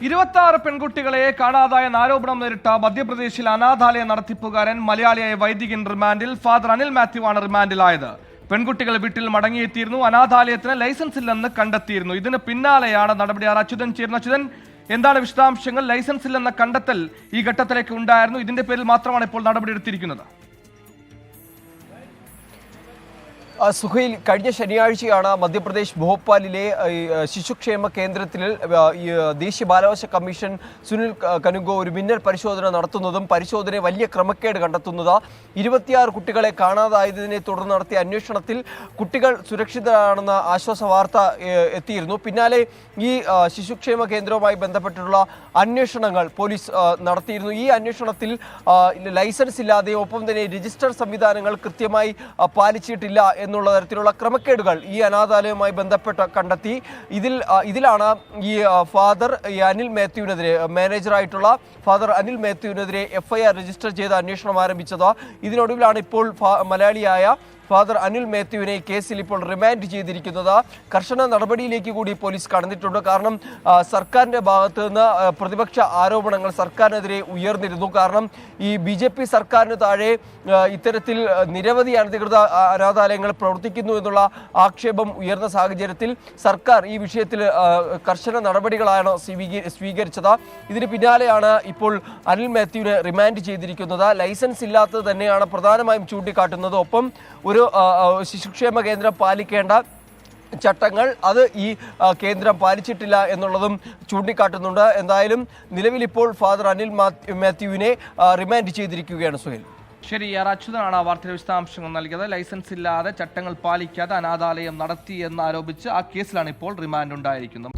26 പെൺകുട്ടികളെ കാണാതായെന്ന ആരോപണം നേരിട്ട മധ്യപ്രദേശിൽ അനാഥാലയ നടത്തിപ്പുകാരൻ മലയാളിയായ വൈദികൻ റിമാൻഡിൽ. ഫാദർ അനിൽ മാത്യു ആണ് റിമാൻഡിലായത്. പെൺകുട്ടികൾ വീട്ടിൽ മടങ്ങിയെത്തിയിരുന്നു. അനാഥാലയത്തിന് ലൈസൻസ് ഇല്ലെന്ന് കണ്ടെത്തിയിരുന്നു. ഇതിന് പിന്നാലെയാണ് നടപടി. അച്യുതൻ ചേർന്ന. അച്യുതൻ, എന്താണ് വിശദാംശങ്ങൾ? ലൈസൻസ് ഇല്ലെന്ന കണ്ടെത്തൽ ഈ ഘട്ടത്തിലേക്ക് ഉണ്ടായിരുന്നു. ഇതിന്റെ പേരിൽ മാത്രമാണ് ഇപ്പോൾ നടപടി എടുത്തിരിക്കുന്നത്. സുഹൈൽ, കഴിഞ്ഞ ശനിയാഴ്ചയാണ് മധ്യപ്രദേശ് ഭോപ്പാലിലെ ശിശുക്ഷേമ കേന്ദ്രത്തിൽ ദേശീയ ബാലാവകാശ കമ്മീഷൻ സുനിൽ കനുഗോ ഒരു മിന്നൽ പരിശോധന നടത്തുന്നതും പരിശോധനയെ വലിയ ക്രമക്കേട് കണ്ടെത്തുന്നത്. 26 കുട്ടികളെ കാണാതായതിനെ തുടർന്ന് നടത്തിയ അന്വേഷണത്തിൽ കുട്ടികൾ സുരക്ഷിതരാണെന്ന ആശ്വാസ വാർത്ത എത്തിയിരുന്നു. പിന്നാലെ ഈ ശിശുക്ഷേമ കേന്ദ്രവുമായി ബന്ധപ്പെട്ടുള്ള അന്വേഷണങ്ങൾ പോലീസ് നടത്തിയിരുന്നു. ഈ അന്വേഷണത്തിൽ ലൈസൻസ് ഇല്ലാതെ ഒപ്പം തന്നെ രജിസ്റ്റർ സംവിധാനങ്ങൾ കൃത്യമായി പാലിച്ചിട്ടില്ല എന്നുള്ള തരത്തിലുള്ള ക്രമക്കേടുകൾ ഈ അനാഥാലയവുമായി ബന്ധപ്പെട്ട് കണ്ടെത്തി. ഇതിലാണ് ഈ ഫാദർ അനിൽ മാത്യുവിനെതിരെ, മാനേജറായിട്ടുള്ള ഫാദർ അനിൽ മാത്യുവിനെതിരെ FIR രജിസ്റ്റർ ചെയ്ത് അന്വേഷണം ആരംഭിച്ചത്. ഇതിനൊടുവിലാണ് ഇപ്പോൾ മലയാളിയായ ഫാദർ അനിൽ മാത്യുവിനെ കേസിൽ ഇപ്പോൾ റിമാൻഡ് ചെയ്തിരിക്കുന്നത്. കർശന നടപടിയിലേക്ക് കൂടി പോലീസ് കടന്നിട്ടുണ്ട്. കാരണം സർക്കാരിൻ്റെ ഭാഗത്ത് നിന്ന് പ്രതിപക്ഷ ആരോപണങ്ങൾ സർക്കാരിനെതിരെ ഉയർന്നിരുന്നു. കാരണം ഈ BJP സർക്കാരിന് താഴെ ഇത്തരത്തിൽ നിരവധി അനധികൃത അനാഥാലയങ്ങൾ പ്രവർത്തിക്കുന്നു എന്നുള്ള ആക്ഷേപം ഉയർന്ന സാഹചര്യത്തിൽ സർക്കാർ ഈ വിഷയത്തിൽ കർശന നടപടികളാണ് സ്വീകരിച്ചത്. ഇതിന് പിന്നാലെയാണ് ഇപ്പോൾ അനിൽ മാത്യുവിനെ റിമാൻഡ് ചെയ്തിരിക്കുന്നത്. ലൈസൻസ് ഇല്ലാത്തത് തന്നെയാണ് പ്രധാനമായും ചൂണ്ടിക്കാട്ടുന്നത്. ഒപ്പം ഒരു ശിശുക്ഷേമ കേന്ദ്രം പാലിക്കേണ്ട ചട്ടങ്ങൾ അത് ഈ കേന്ദ്രം പാലിച്ചിട്ടില്ല എന്നുള്ളതും ചൂണ്ടിക്കാട്ടുന്നുണ്ട്. എന്തായാലും നിലവിലിപ്പോൾ ഫാദർ അനിൽ മാത്യുവിനെ റിമാൻഡ് ചെയ്തിരിക്കുകയാണ്. സുഹേൽ, ശരി. അച്യുതനാണ് ആ വാർത്തയുടെ വിശദാംശങ്ങൾ നൽകിയത്. ലൈസൻസ് ഇല്ലാതെ ചട്ടങ്ങൾ പാലിക്കാതെ അനാഥാലയം നടത്തി എന്നാരോപിച്ച് ആ കേസിലാണ് ഇപ്പോൾ റിമാൻഡ് ഉണ്ടായിരിക്കുന്നത്.